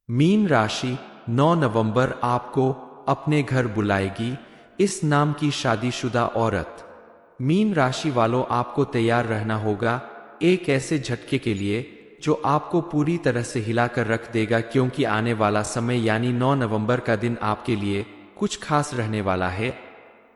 Mean राशि 9 नवंबर आपको अपने घर बुलाएगी इस नाम की शादीशुदा औरत। मीन राशि वालों, आपको तैयार रहना होगा एक ऐसे झटके के लिए जो आपको पूरी तरह से हिलाकर रख देगा, क्योंकि आने वाला समय यानी 9 नवंबर का दिन आपके लिए कुछ खास रहने वाला है।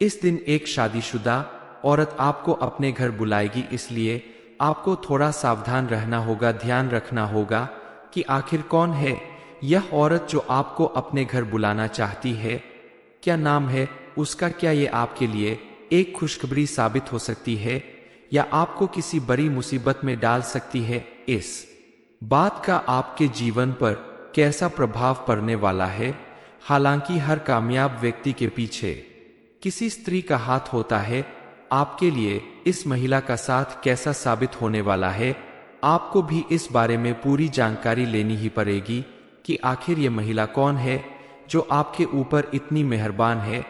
इस दिन एक शादीशुदा औरत आपको अपने घर बुलाएगी, इसलिए आपको थोड़ा सावधान रहना होगा, ध्यान रखना होगा कि आखिर कौन है यह औरत जो आपको अपने घर बुलाना चाहती है, क्या नाम है उसका, क्या ये आपके लिए एक खुशखबरी साबित हो सकती है या आपको किसी बड़ी मुसीबत में डाल सकती है। इस बात का आपके जीवन पर कैसा प्रभाव पड़ने वाला है। हालांकि हर कामयाब व्यक्ति के पीछे किसी स्त्री का हाथ होता है, आपके लिए इस महिला का साथ कैसा साबित होने वाला है, आपको भी इस बारे में पूरी जानकारी लेनी ही पड़ेगी कि आखिर ये महिला कौन है जो आपके ऊपर इतनी मेहरबान है।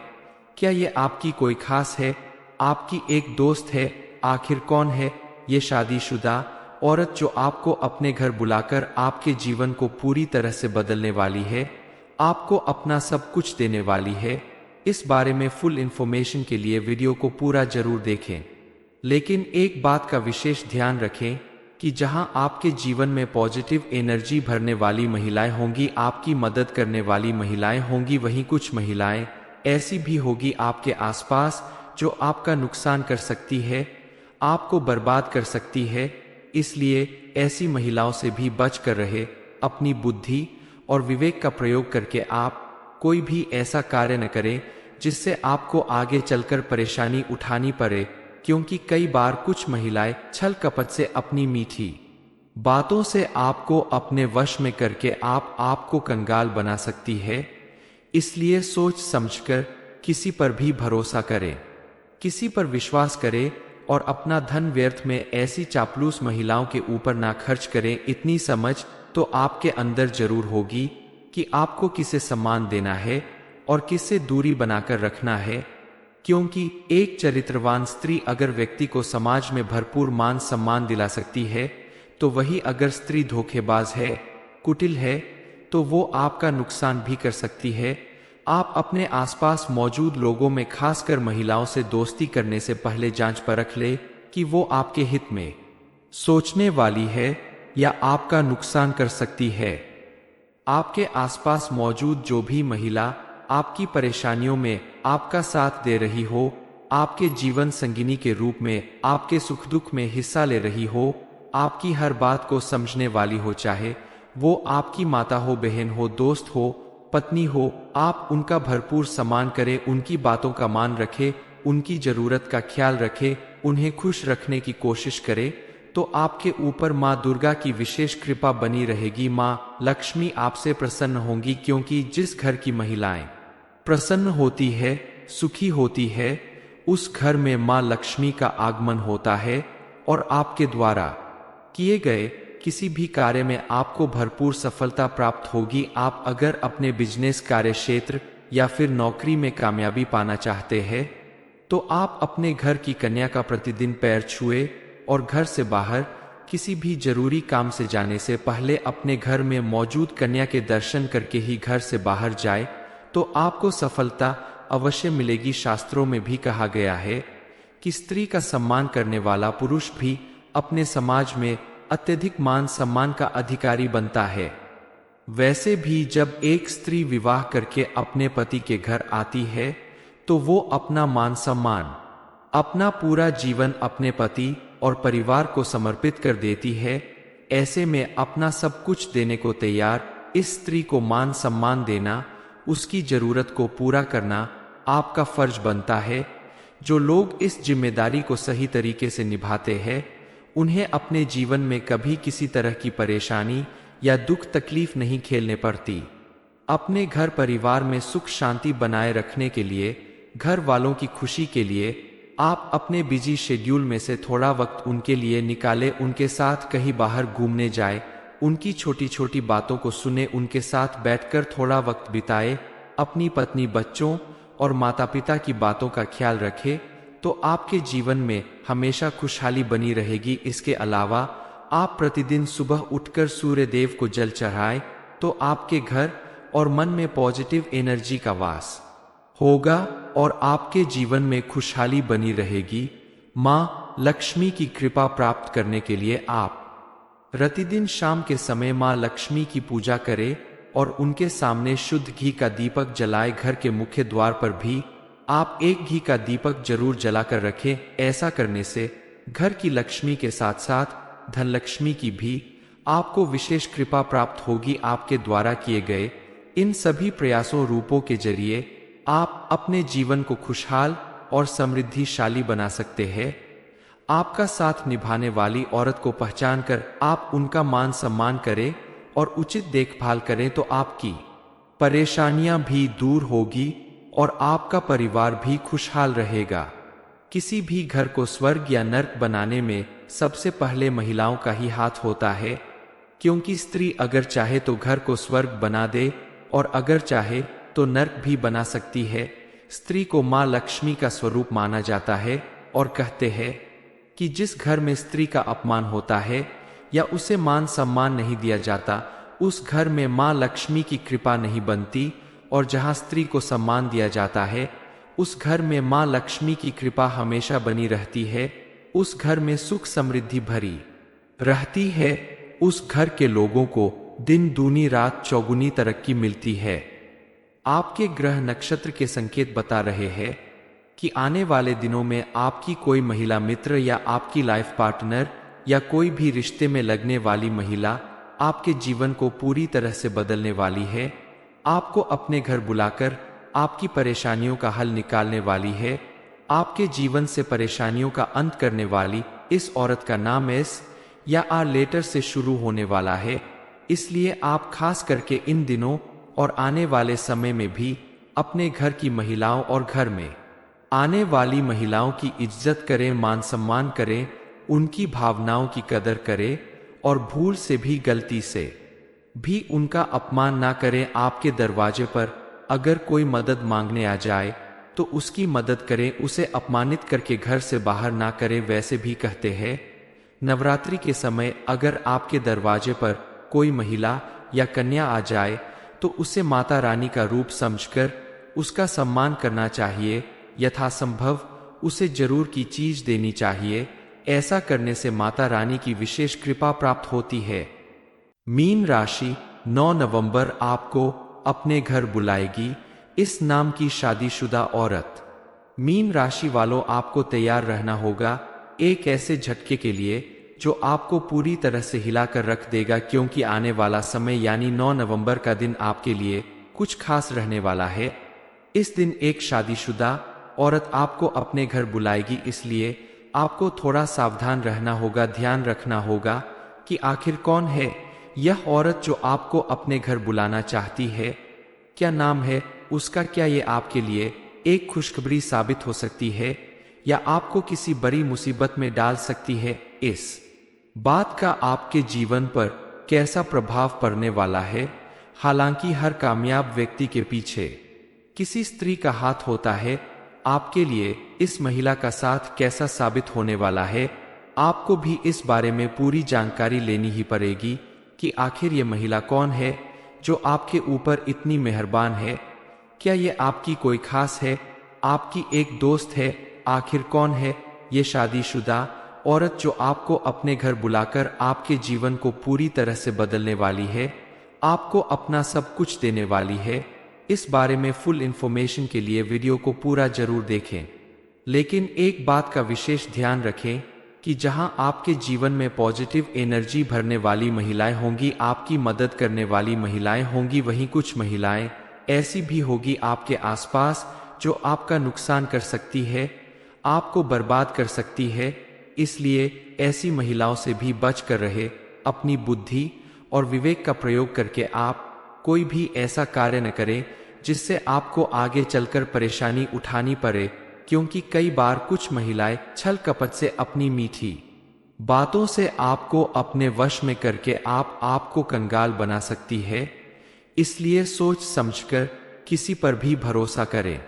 क्या ये आपकी कोई खास है, आपकी एक दोस्त है, आखिर कौन है ये शादीशुदा औरत जो आपको अपने घर बुलाकर आपके जीवन को पूरी तरह से बदलने वाली है, आपको अपना सब कुछ देने वाली है। इस बारे में फुल इंफॉर्मेशन के लिए वीडियो को पूरा जरूर देखें। लेकिन एक बात का विशेष ध्यान रखें कि जहां आपके जीवन में पॉजिटिव एनर्जी भरने वाली महिलाएं होंगी, आपकी मदद करने वाली महिलाएं होंगी, वहीं कुछ महिलाएं ऐसी भी होगी आपके आसपास जो आपका नुकसान कर सकती है, आपको बर्बाद कर सकती है। इसलिए ऐसी महिलाओं से भी बच कर रहे। अपनी बुद्धि और विवेक का प्रयोग करके आप कोई भी ऐसा कार्य न करें जिससे आपको आगे चलकर परेशानी उठानी पड़े, क्योंकि कई बार कुछ महिलाएं छल कपट से अपनी मीठी बातों से आपको अपने वश में करके आपको कंगाल बना सकती है। इसलिए सोच समझकर किसी पर भी भरोसा करें, किसी पर विश्वास करें और अपना धन व्यर्थ में ऐसी चापलूस महिलाओं के ऊपर ना खर्च करें। इतनी समझ तो आपके अंदर जरूर होगी कि आपको किसे सम्मान देना है और किससे दूरी बनाकर रखना है, क्योंकि एक चरित्रवान स्त्री अगर व्यक्ति को समाज में भरपूर मान सम्मान दिला सकती है, तो वही अगर स्त्री धोखेबाज है, कुटिल है, तो वो आपका नुकसान भी कर सकती है। आप अपने आसपास मौजूद लोगों में खासकर महिलाओं से दोस्ती करने से पहले जांच परख ले कि वो आपके हित में सोचने वाली है या आपका नुकसान कर सकती है। आपके आसपास मौजूद जो भी महिला आपकी परेशानियों में आपका साथ दे रही हो, आपके जीवन संगिनी के रूप में आपके सुख दुख में हिस्सा ले रही हो, आपकी हर बात को समझने वाली हो, चाहे वो आपकी माता हो, बहन हो, दोस्त हो, पत्नी हो, आप उनका भरपूर सम्मान करें, उनकी बातों का मान रखें, उनकी जरूरत का ख्याल रखें, उन्हें खुश रखने की कोशिश करें, तो आपके ऊपर माँ दुर्गा की विशेष कृपा बनी रहेगी। माँ लक्ष्मी आपसे प्रसन्न होंगी, क्योंकि जिस घर की महिलाएं प्रसन्न होती है, सुखी होती है, उस घर में माँ लक्ष्मी का आगमन होता है और आपके द्वारा किए गए किसी भी कार्य में आपको भरपूर सफलता प्राप्त होगी। आप अगर अपने बिजनेस कार्य क्षेत्र या फिर नौकरी में कामयाबी पाना चाहते हैं, तो आप अपने घर की कन्या का प्रतिदिन पैर छुए और घर से बाहर किसी भी जरूरी काम से जाने से पहले अपने घर में मौजूद कन्या के दर्शन करके ही घर से बाहर जाए, तो आपको सफलता अवश्य मिलेगी। शास्त्रों में भी कहा गया है कि स्त्री का सम्मान करने वाला पुरुष भी अपने समाज में अत्यधिक मान सम्मान का अधिकारी बनता है। वैसे भी जब एक स्त्री विवाह करके अपने पति के घर आती है, तो वो अपना मान सम्मान, अपना पूरा जीवन अपने पति और परिवार को समर्पित कर देती है। ऐसे में अपना सब कुछ देने को तैयार इस स्त्री को मान सम्मान देना, उसकी जरूरत को पूरा करना आपका फर्ज बनता है। जो लोग इस जिम्मेदारी को सही तरीके से निभाते हैं, उन्हें अपने जीवन में कभी किसी तरह की परेशानी या दुख तकलीफ नहीं झेलने पड़ती। अपने घर परिवार में सुख शांति बनाए रखने के लिए, घर वालों की खुशी के लिए आप अपने बिजी शेड्यूल में से थोड़ा वक्त उनके लिए निकालें, उनके साथ कहीं बाहर घूमने जाए, उनकी छोटी छोटी बातों को सुने, उनके साथ बैठकर थोड़ा वक्त बिताए, अपनी पत्नी, बच्चों और माता पिता की बातों का ख्याल रखें, तो आपके जीवन में हमेशा खुशहाली बनी रहेगी। इसके अलावा आप प्रतिदिन सुबह उठकर सूर्य देव को जल चढ़ाएं तो आपके घर और मन में पॉजिटिव एनर्जी का वास होगा और आपके जीवन में खुशहाली बनी रहेगी। माँ लक्ष्मी की कृपा प्राप्त करने के लिए आप प्रतिदिन शाम के समय माँ लक्ष्मी की पूजा करें और उनके सामने शुद्ध घी का दीपक जलाए। घर के मुख्य द्वार पर भी आप एक घी का दीपक जरूर जलाकर रखें। ऐसा करने से घर की लक्ष्मी के साथ साथ धन लक्ष्मी की भी आपको विशेष कृपा प्राप्त होगी। आपके द्वारा किए गए इन सभी प्रयासों रूपों के जरिए आप अपने जीवन को खुशहाल और समृद्धिशाली बना सकते हैं। आपका साथ निभाने वाली औरत को पहचान कर आप उनका मान सम्मान करें और उचित देखभाल करें तो आपकी परेशानियां भी दूर होगी और आपका परिवार भी खुशहाल रहेगा। किसी भी घर को स्वर्ग या नर्क बनाने में सबसे पहले महिलाओं का ही हाथ होता है, क्योंकि स्त्री अगर चाहे तो घर को स्वर्ग बना दे और अगर चाहे तो नर्क भी बना सकती है। स्त्री को माँ लक्ष्मी का स्वरूप माना जाता है और कहते हैं कि जिस घर में स्त्री का अपमान होता है या उसे मान सम्मान नहीं दिया जाता, उस घर में माँ लक्ष्मी की कृपा नहीं बनती, और जहाँ स्त्री को सम्मान दिया जाता है उस घर में माँ लक्ष्मी की कृपा हमेशा बनी रहती है। उस घर में सुख समृद्धि भरी रहती है। उस घर के लोगों को दिन दूनी रात चौगुनी तरक्की मिलती है। आपके ग्रह नक्षत्र के संकेत बता रहे हैं कि आने वाले दिनों में आपकी कोई महिला मित्र या आपकी लाइफ पार्टनर या कोई भी रिश्ते में लगने वाली महिला आपके जीवन को पूरी तरह से बदलने वाली है। आपको अपने घर बुलाकर आपकी परेशानियों का हल निकालने वाली है। आपके जीवन से परेशानियों का अंत करने वाली इस औरत का नाम एस या आर लेटर से शुरू होने वाला है। इसलिए आप खास करके इन दिनों और आने वाले समय में भी अपने घर की महिलाओं और घर में आने वाली महिलाओं की इज्जत करें, मान सम्मान करें, उनकी भावनाओं की कदर करें और भूल से भी गलती से भी उनका अपमान ना करें। आपके दरवाजे पर अगर कोई मदद मांगने आ जाए तो उसकी मदद करें, उसे अपमानित करके घर से बाहर ना करें। वैसे भी कहते हैं नवरात्रि के समय अगर आपके दरवाजे पर कोई महिला या कन्या आ जाए तो उसे माता रानी का रूप समझकर उसका सम्मान करना चाहिए। यथासंभव उसे जरूर की चीज देनी चाहिए। ऐसा करने से माता रानी की विशेष कृपा प्राप्त होती है। मीन राशि 9 नवंबर आपको अपने घर बुलाएगी इस नाम की शादीशुदा औरत। मीन राशि वालों, आपको तैयार रहना होगा एक ऐसे झटके के लिए जो आपको पूरी तरह से हिलाकर रख देगा, क्योंकि आने वाला समय यानी 9 नवंबर का दिन आपके लिए कुछ खास रहने वाला है। इस दिन एक शादीशुदा औरत आपको अपने घर बुलाएगी, इसलिए आपको थोड़ा सावधान रहना होगा। ध्यान रखना होगा कि आखिर कौन है यह औरत जो आपको अपने घर बुलाना चाहती है, क्या नाम है उसका, क्या ये आपके लिए एक खुशखबरी साबित हो सकती है या आपको किसी बड़ी मुसीबत में डाल सकती है। इस बात का आपके जीवन पर कैसा प्रभाव पड़ने वाला है। हालांकि हर कामयाब व्यक्ति के पीछे किसी स्त्री का हाथ होता है। आपके लिए इस महिला का साथ कैसा साबित होने वाला है, आपको भी इस बारे में पूरी जानकारी लेनी ही पड़ेगी कि आखिर ये महिला कौन है जो आपके ऊपर इतनी मेहरबान है। क्या ये आपकी कोई खास है, आपकी एक दोस्त है, आखिर कौन है ये शादीशुदा औरत जो आपको अपने घर बुलाकर आपके जीवन को पूरी तरह से बदलने वाली है, आपको अपना सब कुछ देने वाली है। इस बारे में फुल इंफॉर्मेशन के लिए वीडियो को पूरा जरूर देखें। लेकिन एक बात का विशेष ध्यान रखें कि जहां आपके जीवन में पॉजिटिव एनर्जी भरने वाली महिलाएं होंगी, आपकी मदद करने वाली महिलाएं होंगी, वहीं कुछ महिलाएं ऐसी भी होगी आपके आसपास जो आपका नुकसान कर सकती है, आपको बर्बाद कर सकती है। इसलिए ऐसी महिलाओं से भी बच कर रहे। अपनी बुद्धि और विवेक का प्रयोग करके आप कोई भी ऐसा कार्य न करें जिससे आपको आगे चलकर परेशानी उठानी पड़े, क्योंकि कई बार कुछ महिलाएं छल कपट से अपनी मीठी बातों से आपको अपने वश में करके आपको कंगाल बना सकती है। इसलिए सोच समझकर किसी पर भी भरोसा करें,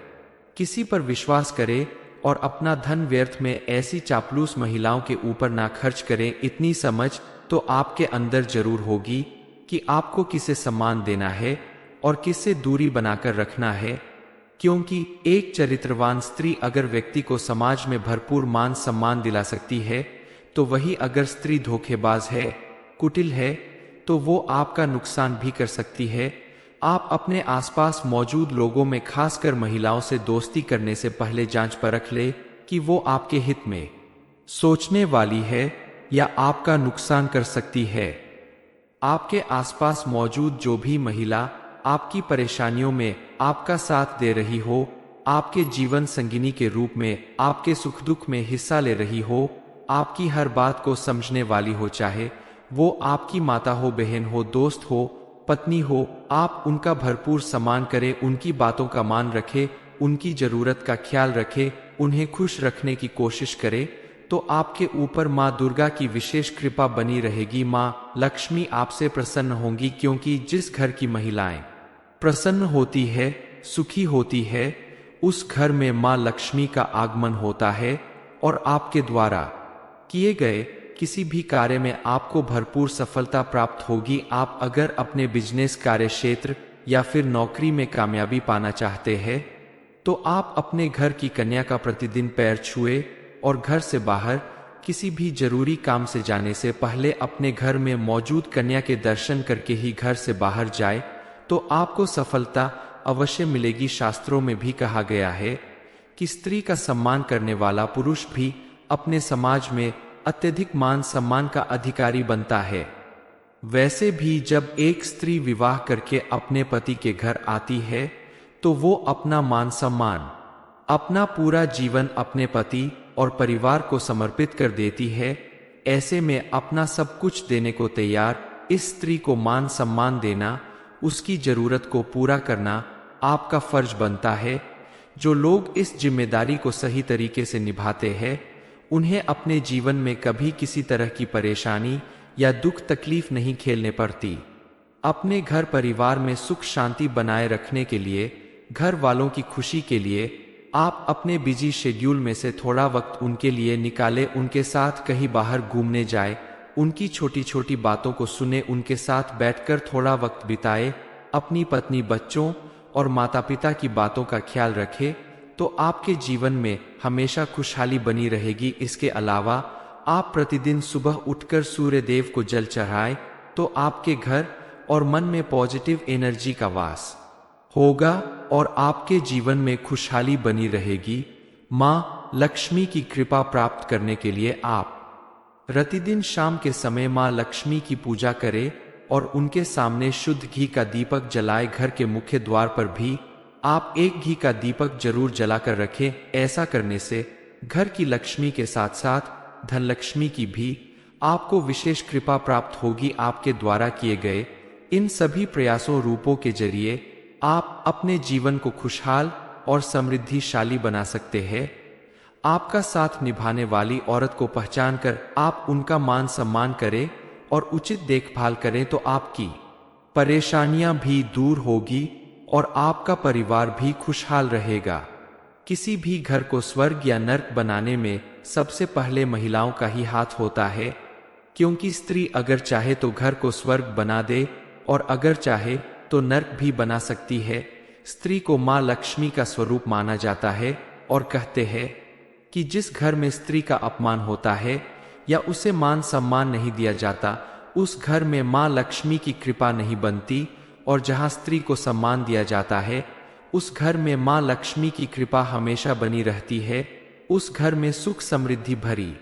किसी पर विश्वास करें और अपना धन व्यर्थ में ऐसी चापलूस महिलाओं के ऊपर ना खर्च करें। इतनी समझ तो आपके अंदर जरूर होगी कि आपको किसे सम्मान देना है और किससे दूरी बनाकर रखना है, क्योंकि एक चरित्रवान स्त्री अगर व्यक्ति को समाज में भरपूर मान सम्मान दिला सकती है, तो वही अगर स्त्री धोखेबाज है, कुटिल है, तो वो आपका नुकसान भी कर सकती है। आप अपने आसपास मौजूद लोगों में खासकर महिलाओं से दोस्ती करने से पहले जांच परख ले कि वो आपके हित में सोचने वाली है या आपका नुकसान कर सकती है। आपके आसपास मौजूद जो भी महिला आपकी परेशानियों में आपका साथ दे रही हो, आपके जीवन संगिनी के रूप में आपके सुख दुख में हिस्सा ले रही हो, आपकी हर बात को समझने वाली हो, चाहे वो आपकी माता हो, बहन हो, दोस्त हो, पत्नी हो, आप उनका भरपूर सम्मान करें, उनकी बातों का मान रखें, उनकी जरूरत का ख्याल रखें, उन्हें खुश रखने की कोशिश करें, तो आपके ऊपर माँ दुर्गा की विशेष कृपा बनी रहेगी। माँ लक्ष्मी आपसे प्रसन्न होंगी, क्योंकि जिस घर की महिलाएं प्रसन्न होती है, सुखी होती है, उस घर में माँ लक्ष्मी का आगमन होता है और आपके द्वारा किए गए किसी भी कार्य में आपको भरपूर सफलता प्राप्त होगी। आप अगर अपने बिजनेस, कार्य क्षेत्र या फिर नौकरी में कामयाबी पाना चाहते हैं, तो आप अपने घर की कन्या का प्रतिदिन पैर छुए और घर से बाहर किसी भी जरूरी काम से जाने से पहले अपने घर में मौजूद कन्या के दर्शन करके ही घर से बाहर जाए, तो आपको सफलता अवश्य मिलेगी। शास्त्रों में भी कहा गया है कि स्त्री का सम्मान करने वाला पुरुष भी अपने समाज में अत्यधिक मान सम्मान का अधिकारी बनता है। वैसे भी जब एक स्त्री विवाह करके अपने पति के घर आती है, तो वो अपना मान सम्मान, अपना पूरा जीवन अपने पति और परिवार को समर्पित कर देती है। ऐसे में अपना सब कुछ देने को तैयार इस स्त्री को मान सम्मान देना, उसकी जरूरत को पूरा करना आपका फर्ज बनता है। जो लोग इस जिम्मेदारी को सही तरीके से निभाते हैं, उन्हें अपने जीवन में कभी किसी तरह की परेशानी या दुख तकलीफ नहीं झेलने पड़ती। अपने घर परिवार में सुख शांति बनाए रखने के लिए, घर वालों की खुशी के लिए आप अपने बिजी शेड्यूल में से थोड़ा वक्त उनके लिए निकालें, उनके साथ कहीं बाहर घूमने जाए, उनकी छोटी छोटी बातों को सुने, उनके साथ बैठकर थोड़ा वक्त बिताए, अपनी पत्नी, बच्चों और माता पिता की बातों का ख्याल रखें, तो आपके जीवन में हमेशा खुशहाली बनी रहेगी। इसके अलावा आप प्रतिदिन सुबह उठकर सूर्य देव को जल चढ़ाएं, तो आपके घर और मन में पॉजिटिव एनर्जी का वास होगा और आपके जीवन में खुशहाली बनी रहेगी। माँ लक्ष्मी की कृपा प्राप्त करने के लिए आप प्रतिदिन शाम के समय माँ लक्ष्मी की पूजा करें और उनके सामने शुद्ध घी का दीपक जलाए। घर के मुख्य द्वार पर भी आप एक घी का दीपक जरूर जलाकर रखें। ऐसा करने से घर की लक्ष्मी के साथ साथ धन लक्ष्मी की भी आपको विशेष कृपा प्राप्त होगी। आपके द्वारा किए गए इन सभी प्रयासों रूपों के जरिए आप अपने जीवन को खुशहाल और समृद्धिशाली बना सकते हैं। आपका साथ निभाने वाली औरत को पहचान कर आप उनका मान सम्मान करें और उचित देखभाल करें, तो आपकी परेशानियां भी दूर होगी और आपका परिवार भी खुशहाल रहेगा। किसी भी घर को स्वर्ग या नर्क बनाने में सबसे पहले महिलाओं का ही हाथ होता है, क्योंकि स्त्री अगर चाहे तो घर को स्वर्ग बना दे और अगर चाहे तो नर्क भी बना सकती है। स्त्री को माँ लक्ष्मी का स्वरूप माना जाता है और कहते हैं कि जिस घर में स्त्री का अपमान होता है या उसे मान सम्मान नहीं दिया जाता, उस घर में माँ लक्ष्मी की कृपा नहीं बनती, और जहाँ स्त्री को सम्मान दिया जाता है, उस घर में माँ लक्ष्मी की कृपा हमेशा बनी रहती है। उस घर में सुख समृद्धि भरी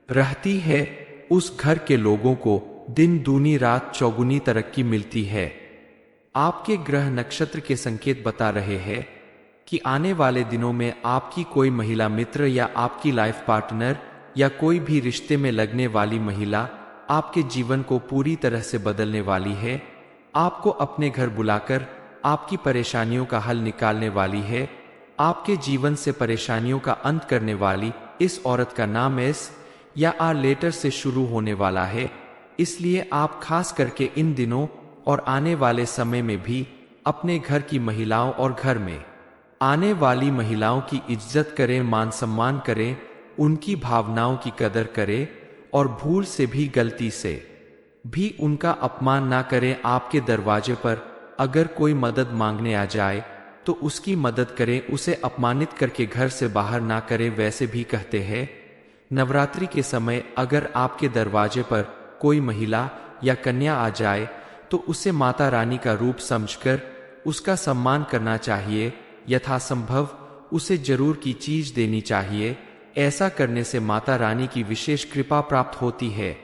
रहती है। उस घर के लोगों को दिन दूनी रात चौगुनी तरक्की मिलती है। आपके ग्रह नक्षत्र के संकेत बता रहे हैं कि आने वाले दिनों में आपकी कोई महिला मित्र या आपकी लाइफ पार्टनर या कोई भी रिश्ते में लगने वाली महिला आपके जीवन को पूरी तरह से बदलने वाली है। आपको अपने घर बुलाकर आपकी परेशानियों का हल निकालने वाली है। आपके जीवन से परेशानियों का अंत करने वाली इस औरत का नाम एस या आर लेटर से शुरू होने वाला है। इसलिए आप खास करके इन दिनों और आने वाले समय में भी अपने घर की महिलाओं और घर में आने वाली महिलाओं की इज्जत करें, मान सम्मान करें, उनकी भावनाओं की कदर करें और भूल से भी गलती से भी उनका अपमान ना करें। आपके दरवाजे पर अगर कोई मदद मांगने आ जाए तो उसकी मदद करें, उसे अपमानित करके घर से बाहर ना करें। वैसे भी कहते हैं नवरात्रि के समय अगर आपके दरवाजे पर कोई महिला या कन्या आ जाए तो उसे माता रानी का रूप समझकर उसका सम्मान करना चाहिए। यथासंभव उसे जरूर की चीज देनी चाहिए। ऐसा करने से माता रानी की विशेष कृपा प्राप्त होती है।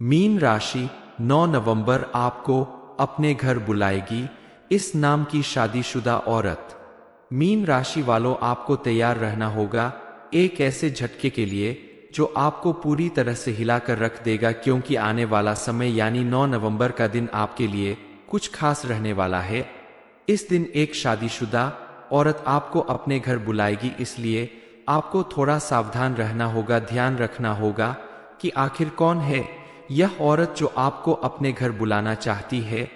मीन राशि 9 नवंबर आपको अपने घर बुलाएगी इस नाम की शादीशुदा औरत। मीन राशि वालों, आपको तैयार रहना होगा एक ऐसे झटके के लिए जो आपको पूरी तरह से हिलाकर रख देगा, क्योंकि आने वाला समय यानी 9 नवंबर का दिन आपके लिए कुछ खास रहने वाला है। इस दिन एक शादीशुदा औरत आपको अपने घर बुलाएगी, इसलिए आपको थोड़ा सावधान रहना होगा। ध्यान रखना होगा कि आखिर कौन है यह औरत जो आपको अपने घर बुलाना चाहती है,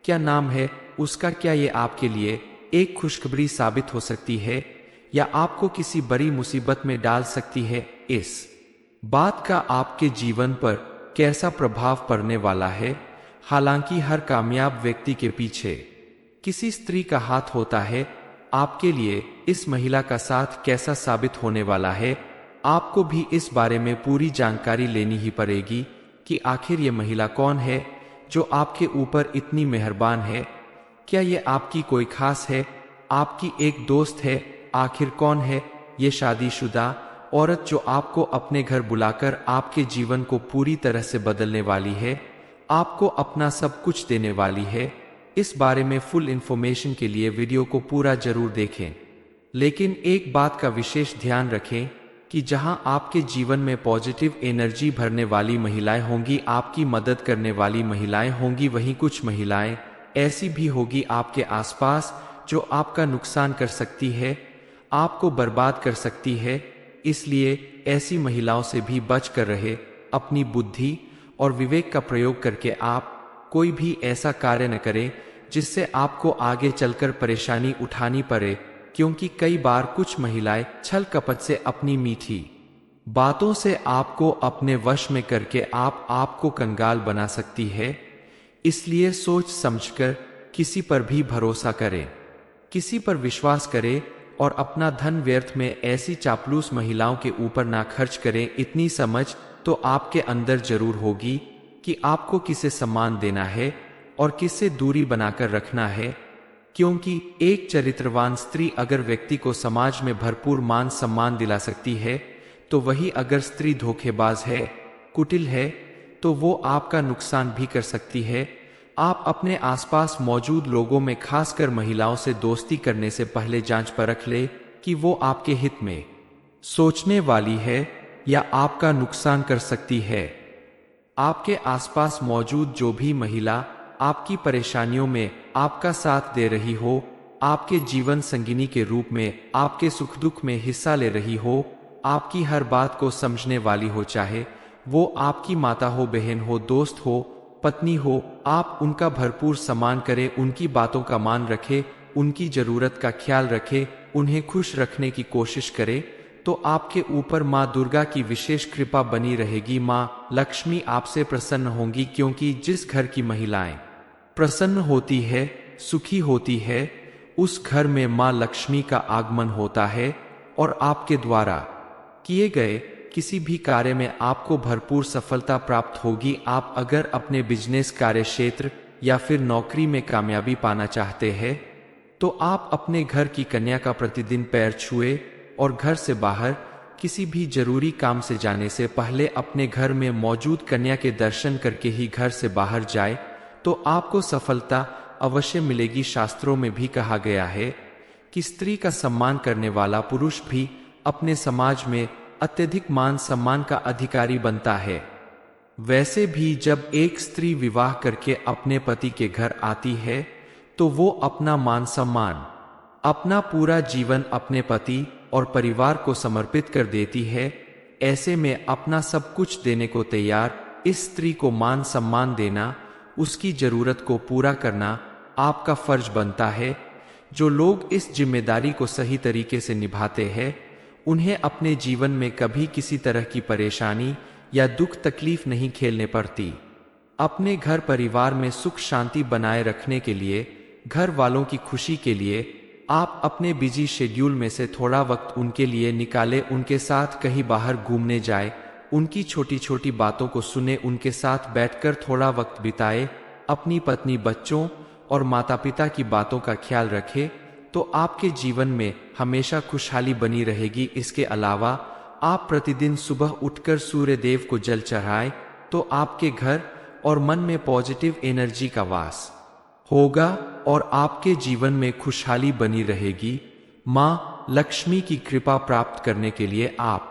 क्या नाम है उसका, क्या ये आपके लिए एक खुशखबरी साबित हो सकती है या आपको किसी बड़ी मुसीबत में डाल सकती है। इस बात का आपके जीवन पर कैसा प्रभाव पड़ने वाला है। हालांकि हर कामयाब व्यक्ति के पीछे किसी स्त्री का हाथ होता है। आपके लिए इस महिला का साथ कैसा साबित होने वाला है, आपको भी इस बारे में पूरी जानकारी लेनी ही पड़ेगी कि आखिर ये महिला कौन है जो आपके ऊपर इतनी मेहरबान है। क्या ये आपकी कोई खास है, आपकी एक दोस्त है? आखिर कौन है ये शादीशुदा औरत जो आपको अपने घर बुलाकर आपके जीवन को पूरी तरह से बदलने वाली है, आपको अपना सब कुछ देने वाली है? इस बारे में फुल इंफॉर्मेशन के लिए वीडियो को पूरा जरूर देखें। लेकिन एक बात का विशेष ध्यान रखें कि जहां आपके जीवन में पॉजिटिव एनर्जी भरने वाली महिलाएं होंगी, आपकी मदद करने वाली महिलाएं होंगी, वहीं कुछ महिलाएं ऐसी भी होगी आपके आसपास जो आपका नुकसान कर सकती है, आपको बर्बाद कर सकती है। इसलिए ऐसी महिलाओं से भी बच कर रहे। अपनी बुद्धि और विवेक का प्रयोग करके आप कोई भी ऐसा कार्य न करें जिससे आपको आगे चलकर परेशानी उठानी पड़े, क्योंकि कई बार कुछ महिलाएं छल कपट से अपनी मीठी बातों से आपको अपने वश में करके आपको कंगाल बना सकती है। इसलिए सोच समझकर किसी पर भी भरोसा करें, किसी पर विश्वास करें और अपना धन व्यर्थ में ऐसी चापलूस महिलाओं के ऊपर ना खर्च करें। इतनी समझ तो आपके अंदर जरूर होगी कि आपको किसे सम्मान देना है और किससे दूरी बनाकर रखना है, क्योंकि एक चरित्रवान स्त्री अगर व्यक्ति को समाज में भरपूर मान सम्मान दिला सकती है, तो वही अगर स्त्री धोखेबाज है, कुटिल है, तो वो आपका नुकसान भी कर सकती है। आप अपने आसपास मौजूद लोगों में खासकर महिलाओं से दोस्ती करने से पहले जांच परख ले कि वो आपके हित में सोचने वाली है या आपका नुकसान कर सकती है। आपके आसपास मौजूद जो भी महिला आपकी परेशानियों में आपका साथ दे रही हो, आपके जीवन संगिनी के रूप में आपके सुख दुख में हिस्सा ले रही हो, आपकी हर बात को समझने वाली हो, चाहे वो आपकी माता हो, बहन हो, दोस्त हो, पत्नी हो, आप उनका भरपूर सम्मान करें, उनकी बातों का मान रखें, उनकी जरूरत का ख्याल रखें, उन्हें खुश रखने की कोशिश करें, तो आपके ऊपर माँ दुर्गा की विशेष कृपा बनी रहेगी। माँ लक्ष्मी आपसे प्रसन्न होंगी, क्योंकि जिस घर की महिलाएं प्रसन्न होती है, सुखी होती है, उस घर में माँ लक्ष्मी का आगमन होता है और आपके द्वारा किए गए किसी भी कार्य में आपको भरपूर सफलता प्राप्त होगी। आप अगर अपने बिजनेस, कार्य क्षेत्र या फिर नौकरी में कामयाबी पाना चाहते हैं, तो आप अपने घर की कन्या का प्रतिदिन पैर छुए और घर से बाहर किसी भी जरूरी काम से जाने से पहले अपने घर में मौजूद कन्या के दर्शन करके ही घर से बाहर जाए, तो आपको सफलता अवश्य मिलेगी। शास्त्रों में भी कहा गया है कि स्त्री का सम्मान करने वाला पुरुष भी अपने समाज में अत्यधिक मान सम्मान का अधिकारी बनता है। वैसे भी जब एक स्त्री विवाह करके अपने पति के घर आती है, तो वो अपना मान सम्मान, अपना पूरा जीवन अपने पति और परिवार को समर्पित कर देती है। ऐसे में अपना सब कुछ देने को तैयार इस स्त्री को मान सम्मान देना, उसकी जरूरत को पूरा करना आपका फर्ज बनता है। जो लोग इस जिम्मेदारी को सही तरीके से निभाते हैं, उन्हें अपने जीवन में कभी किसी तरह की परेशानी या दुख तकलीफ नहीं झेलने पड़ती। अपने घर परिवार में सुख शांति बनाए रखने के लिए, घर वालों की खुशी के लिए आप अपने बिजी शेड्यूल में से थोड़ा वक्त उनके लिए निकालें, उनके साथ कहीं बाहर घूमने जाए, उनकी छोटी छोटी बातों को सुने, उनके साथ बैठकर थोड़ा वक्त बिताए, अपनी पत्नी, बच्चों और माता पिता की बातों का ख्याल रखें, तो आपके जीवन में हमेशा खुशहाली बनी रहेगी। इसके अलावा आप प्रतिदिन सुबह उठकर सूर्य देव को जल चढ़ाएं, तो आपके घर और मन में पॉजिटिव एनर्जी का वास होगा और आपके जीवन में खुशहाली बनी रहेगी। माँ लक्ष्मी की कृपा प्राप्त करने के लिए आप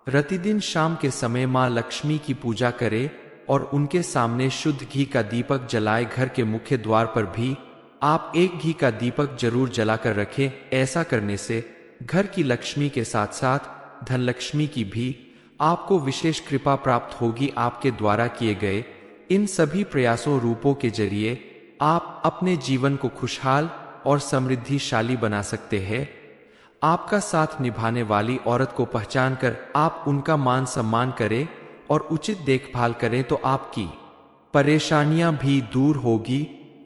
प्रतिदिन शाम के समय माँ लक्ष्मी की पूजा करें और उनके सामने शुद्ध घी का दीपक जलाए। घर के मुख्य द्वार पर भी आप एक घी का दीपक जरूर जलाकर रखें। ऐसा करने से घर की लक्ष्मी के साथ साथ धन लक्ष्मी की भी आपको विशेष कृपा प्राप्त होगी। आपके द्वारा किए गए इन सभी प्रयासों रूपों के जरिए आप अपने जीवन को खुशहाल और समृद्धिशाली बना सकते हैं। आपका साथ निभाने वाली औरत को पहचान कर आप उनका मान सम्मान करें और उचित देखभाल करें, तो आपकी परेशानियां भी दूर होगी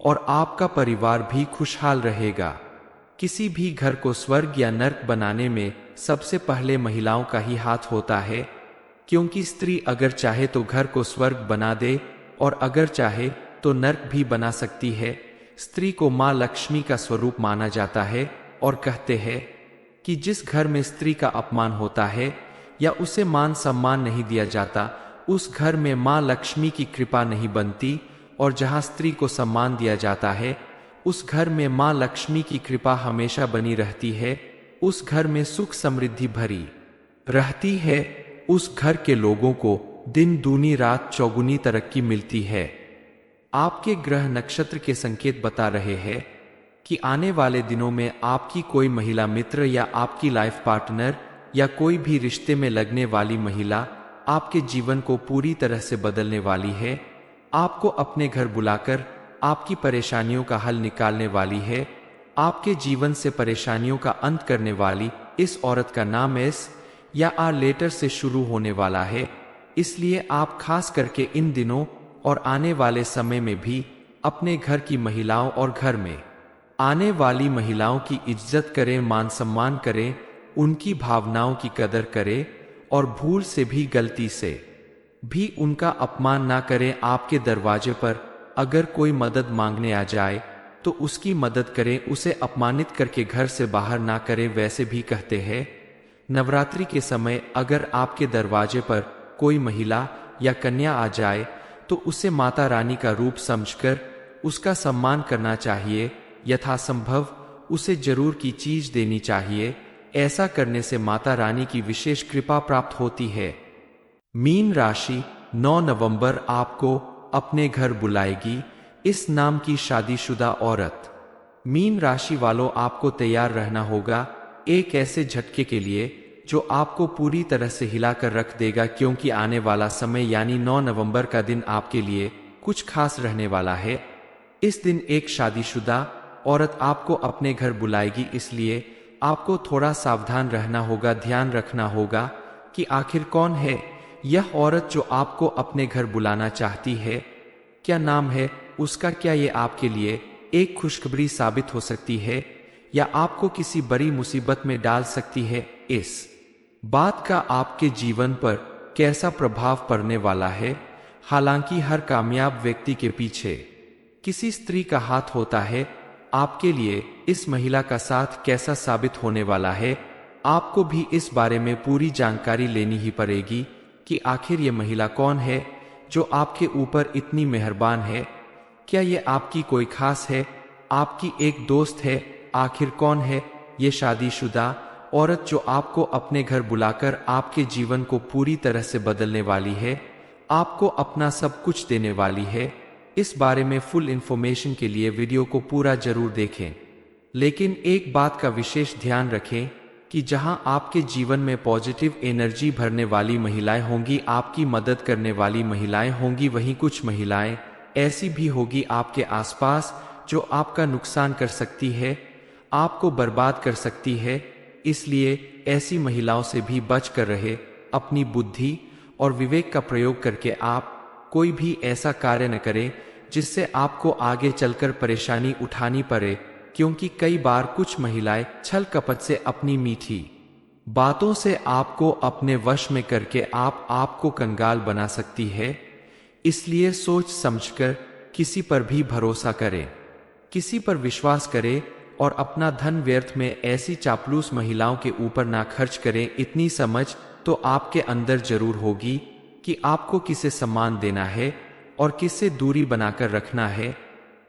और आपका परिवार भी खुशहाल रहेगा। किसी भी घर को स्वर्ग या नर्क बनाने में सबसे पहले महिलाओं का ही हाथ होता है, क्योंकि स्त्री अगर चाहे तो घर को स्वर्ग बना दे और अगर चाहे तो नर्क भी बना सकती है। स्त्री को माँ लक्ष्मी का स्वरूप माना जाता है और कहते हैं कि जिस घर में स्त्री का अपमान होता है या उसे मान सम्मान नहीं दिया जाता, उस घर में माँ लक्ष्मी की कृपा नहीं बनती, और जहाँ स्त्री को सम्मान दिया जाता है उस घर में माँ लक्ष्मी की कृपा हमेशा बनी रहती है। उस घर में सुख समृद्धि भरी रहती है। उस घर के लोगों को दिन दूनी रात चौगुनी तरक्की मिलती है। आपके ग्रह नक्षत्र के संकेत बता रहे हैं कि आने वाले दिनों में आपकी कोई महिला मित्र या आपकी लाइफ पार्टनर या कोई भी रिश्ते में लगने वाली महिला आपके जीवन को पूरी तरह से बदलने वाली है। आपको अपने घर बुलाकर आपकी परेशानियों का हल निकालने वाली है। आपके जीवन से परेशानियों का अंत करने वाली इस औरत का नाम एस या आर लेटर से शुरू होने वाला है। इसलिए आप खास करके इन दिनों और आने वाले समय में भी अपने घर की महिलाओं और घर में आने वाली महिलाओं की इज्जत करें, मान सम्मान करें, उनकी भावनाओं की कदर करें और भूल से भी, गलती से भी उनका अपमान ना करें। आपके दरवाजे पर अगर कोई मदद मांगने आ जाए तो उसकी मदद करें, उसे अपमानित करके घर से बाहर ना करें। वैसे भी कहते हैं नवरात्रि के समय अगर आपके दरवाजे पर कोई महिला या कन्या आ जाए तो उसे माता रानी का रूप समझकर उसका सम्मान करना चाहिए। यथासंभव उसे जरूर की चीज देनी चाहिए। ऐसा करने से माता रानी की विशेष कृपा प्राप्त होती है। मीन राशि 9 नवंबर आपको अपने घर बुलाएगी। इस नाम की शादीशुदा औरत। मीन राशि वालों, आपको तैयार रहना होगा एक ऐसे झटके के लिए जो आपको पूरी तरह से हिलाकर रख देगा, क्योंकि आने वाला समय यानी 9 नवंबर का दिन आपके लिए कुछ खास रहने वाला है। इस दिन एक शादीशुदा औरत आपको अपने घर बुलाएगी, इसलिए आपको थोड़ा सावधान रहना होगा, ध्यान रखना होगा कि आखिर कौन है यह औरत जो आपको अपने घर बुलाना चाहती है, क्या नाम है उसका, क्या ये आपके लिए एक खुशखबरी साबित हो सकती है या आपको किसी बड़ी मुसीबत में डाल सकती है। इस बात का आपके जीवन पर कैसा प्रभाव पड़ने वाला है। हालांकि हर कामयाब व्यक्ति के पीछे किसी स्त्री का हाथ होता है। आपके लिए इस महिला का साथ कैसा साबित होने वाला है, आपको भी इस बारे में पूरी जानकारी लेनी ही पड़ेगी कि आखिर ये महिला कौन है जो आपके ऊपर इतनी मेहरबान है। क्या ये आपकी कोई खास है, आपकी एक दोस्त है? आखिर कौन है ये शादीशुदा औरत जो आपको अपने घर बुलाकर आपके जीवन को पूरी तरह से बदलने वाली है, आपको अपना सब कुछ देने वाली है? इस बारे में फुल इंफॉर्मेशन के लिए वीडियो को पूरा जरूर देखें। लेकिन एक बात का विशेष ध्यान रखें कि जहां आपके जीवन में पॉजिटिव एनर्जी भरने वाली महिलाएं होंगी, आपकी मदद करने वाली महिलाएं होंगी, वहीं कुछ महिलाएं ऐसी भी होगी आपके आसपास जो आपका नुकसान कर सकती है, आपको बर्बाद कर सकती है। इसलिए ऐसी महिलाओं से भी बच कर रहे। अपनी बुद्धि और विवेक का प्रयोग करके आप कोई भी ऐसा कार्य न करें जिससे आपको आगे चलकर परेशानी उठानी पड़े, क्योंकि कई बार कुछ महिलाएं छल कपट से अपनी मीठी बातों से आपको अपने वश में करके आपको कंगाल बना सकती है। इसलिए सोच समझकर किसी पर भी भरोसा करें, किसी पर विश्वास करें और अपना धन व्यर्थ में ऐसी चापलूस महिलाओं के ऊपर ना खर्च करें। इतनी समझ तो आपके अंदर जरूर होगी कि आपको किसे सम्मान देना है और किससे दूरी बनाकर रखना है,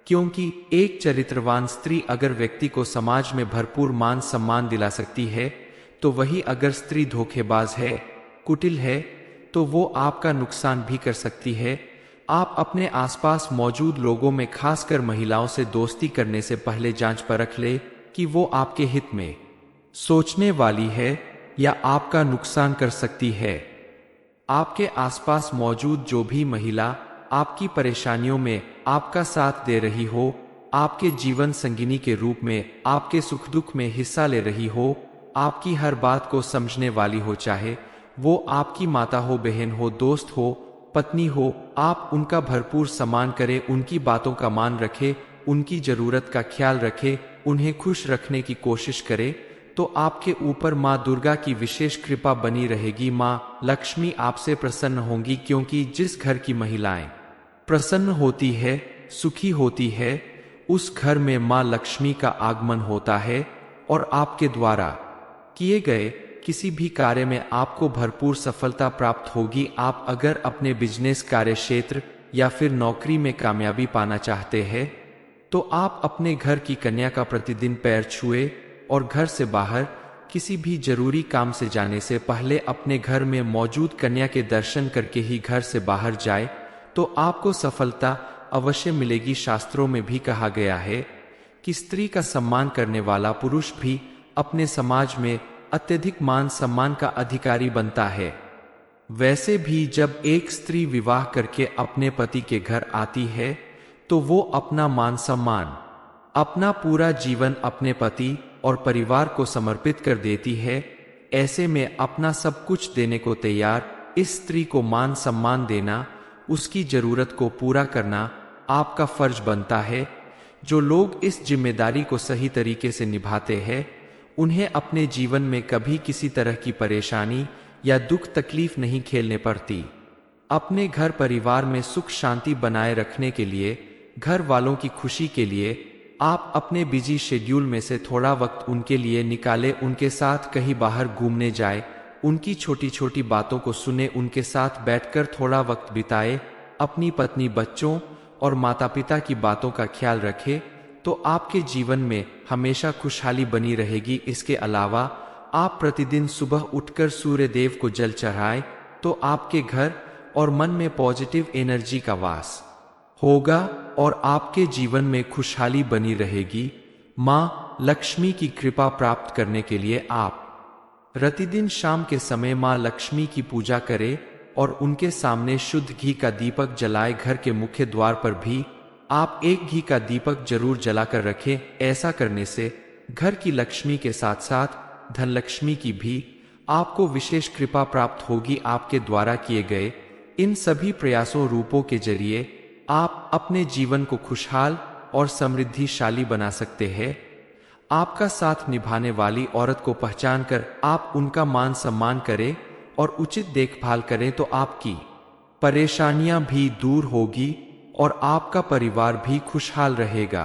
क्योंकि एक चरित्रवान स्त्री अगर व्यक्ति को समाज में भरपूर मान सम्मान दिला सकती है, तो वही अगर स्त्री धोखेबाज है, कुटिल है, तो वो आपका नुकसान भी कर सकती है। आप अपने आसपास मौजूद लोगों में खासकर महिलाओं से दोस्ती करने से पहले जांच परख ले कि वो आपके हित में सोचने वाली है या आपका नुकसान कर सकती है। आपके आसपास मौजूद जो भी महिला आपकी परेशानियों में आपका साथ दे रही हो, आपके जीवन संगिनी के रूप में आपके सुख दुख में हिस्सा ले रही हो, आपकी हर बात को समझने वाली हो, चाहे वो आपकी माता हो, बहन हो, दोस्त हो, पत्नी हो, आप उनका भरपूर सम्मान करें, उनकी बातों का मान रखें, उनकी जरूरत का ख्याल रखें, उन्हें खुश रखने की कोशिश करें, तो आपके ऊपर माँ दुर्गा की विशेष कृपा बनी रहेगी। माँ लक्ष्मी आपसे प्रसन्न होंगी, क्योंकि जिस घर की महिलाएं प्रसन्न होती है, सुखी होती है, उस घर में माँ लक्ष्मी का आगमन होता है और आपके द्वारा किए गए किसी भी कार्य में आपको भरपूर सफलता प्राप्त होगी। आप अगर अपने बिजनेस कार्य क्षेत्र या फिर नौकरी में कामयाबी पाना चाहते हैं, तो आप अपने घर की कन्या का प्रतिदिन पैर छुए और घर से बाहर किसी भी जरूरी काम से जाने से पहले अपने घर में मौजूद कन्या के दर्शन करके ही घर से बाहर जाए, तो आपको सफलता अवश्य मिलेगी। शास्त्रों में भी कहा गया है कि स्त्री का सम्मान करने वाला पुरुष भी अपने समाज में अत्यधिक मान सम्मान का अधिकारी बनता है। वैसे भी जब एक स्त्री विवाह करके अपने पति के घर आती है, तो वो अपना मान सम्मान, अपना पूरा जीवन अपने पति और परिवार को समर्पित कर देती है। ऐसे में अपना सब कुछ देने को तैयार इस स्त्री को मान सम्मान देना, उसकी जरूरत को पूरा करना आपका फर्ज बनता है। जो लोग इस जिम्मेदारी को सही तरीके से निभाते हैं, उन्हें अपने जीवन में कभी किसी तरह की परेशानी या दुख तकलीफ नहीं झेलने पड़ती। अपने घर परिवार में सुख शांति बनाए रखने के लिए, घर वालों की खुशी के लिए आप अपने बिजी शेड्यूल में से थोड़ा वक्त उनके लिए निकालें, उनके साथ कहीं बाहर घूमने जाए, उनकी छोटी छोटी बातों को सुने, उनके साथ बैठकर थोड़ा वक्त बिताए, अपनी पत्नी, बच्चों और माता पिता की बातों का ख्याल रखें, तो आपके जीवन में हमेशा खुशहाली बनी रहेगी। इसके अलावा आप प्रतिदिन सुबह उठकर सूर्य देव को जल चढ़ाएं, तो आपके घर और मन में पॉजिटिव एनर्जी का वास होगा और आपके जीवन में खुशहाली बनी रहेगी। माँ लक्ष्मी की कृपा प्राप्त करने के लिए आप प्रतिदिन शाम के समय माँ लक्ष्मी की पूजा करें और उनके सामने शुद्ध घी का दीपक जलाए। घर के मुख्य द्वार पर भी आप एक घी का दीपक जरूर जलाकर रखें। ऐसा करने से घर की लक्ष्मी के साथ साथ धन लक्ष्मी की भी आपको विशेष कृपा प्राप्त होगी। आपके द्वारा किए गए इन सभी प्रयासों रूपों के जरिए आप अपने जीवन को खुशहाल और समृद्धिशाली बना सकते हैं। आपका साथ निभाने वाली औरत को पहचान कर आप उनका मान सम्मान करें और उचित देखभाल करें, तो आपकी परेशानियां भी दूर होगी और आपका परिवार भी खुशहाल रहेगा।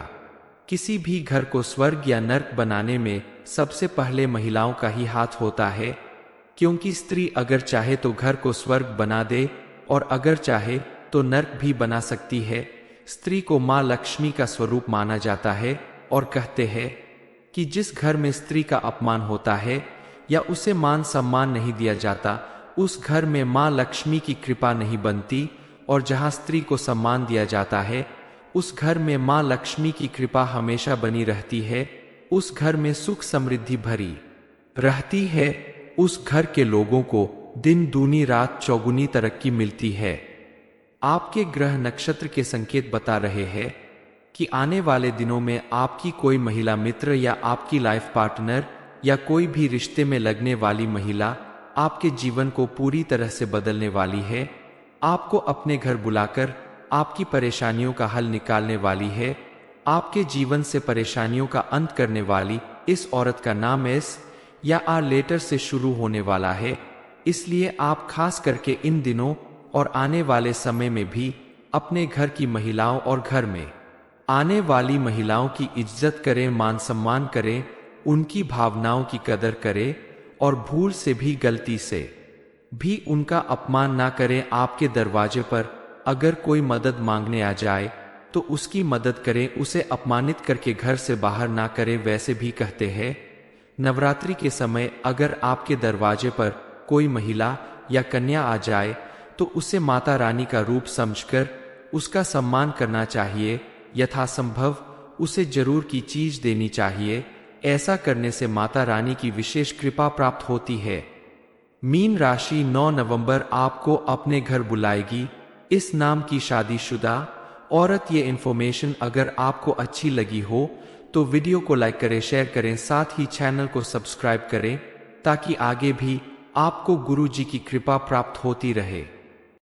किसी भी घर को स्वर्ग या नर्क बनाने में सबसे पहले महिलाओं का ही हाथ होता है, क्योंकि स्त्री अगर चाहे तो घर को स्वर्ग बना दे और अगर चाहे तो नर्क भी बना सकती है। स्त्री को माँ लक्ष्मी का स्वरूप माना जाता है और कहते हैं कि जिस घर में स्त्री का अपमान होता है या उसे मान सम्मान नहीं दिया जाता, उस घर में माँ लक्ष्मी की कृपा नहीं बनती, और जहाँ स्त्री को सम्मान दिया जाता है, उस घर में माँ लक्ष्मी की कृपा हमेशा बनी रहती है। उस घर में सुख समृद्धि भरी रहती है। उस घर के लोगों को दिन दूनी रात चौगुनी तरक्की मिलती है। आपके ग्रह नक्षत्र के संकेत बता रहे हैं कि आने वाले दिनों में आपकी कोई महिला मित्र या आपकी लाइफ पार्टनर या कोई भी रिश्ते में लगने वाली महिला आपके जीवन को पूरी तरह से बदलने वाली है। आपको अपने घर बुलाकर आपकी परेशानियों का हल निकालने वाली है। आपके जीवन से परेशानियों का अंत करने वाली इस औरत का नाम एस या आर लेटर से शुरू होने वाला है। इसलिए आप खास करके इन दिनों और आने वाले समय में भी अपने घर की महिलाओं और घर में आने वाली महिलाओं की इज्जत करें, मान सम्मान करें, उनकी भावनाओं की कदर करें और भूल से भी, गलती से भी उनका अपमान ना करें। आपके दरवाजे पर अगर कोई मदद मांगने आ जाए तो उसकी मदद करें, उसे अपमानित करके घर से बाहर ना करें। वैसे भी कहते हैं नवरात्रि के समय अगर आपके दरवाजे पर कोई महिला या कन्या आ जाए तो उसे माता रानी का रूप समझकर उसका सम्मान करना चाहिए। यथासंभव उसे जरूर की चीज देनी चाहिए। ऐसा करने से माता रानी की विशेष कृपा प्राप्त होती है। मीन राशि 9 नवंबर आपको अपने घर बुलाएगी इस नाम की शादीशुदा औरत। ये इन्फॉर्मेशन अगर आपको अच्छी लगी हो तो वीडियो को लाइक करें, शेयर करें, साथ ही चैनल को सब्सक्राइब करें ताकि आगे भी आपको गुरु जी की कृपा प्राप्त होती रहे।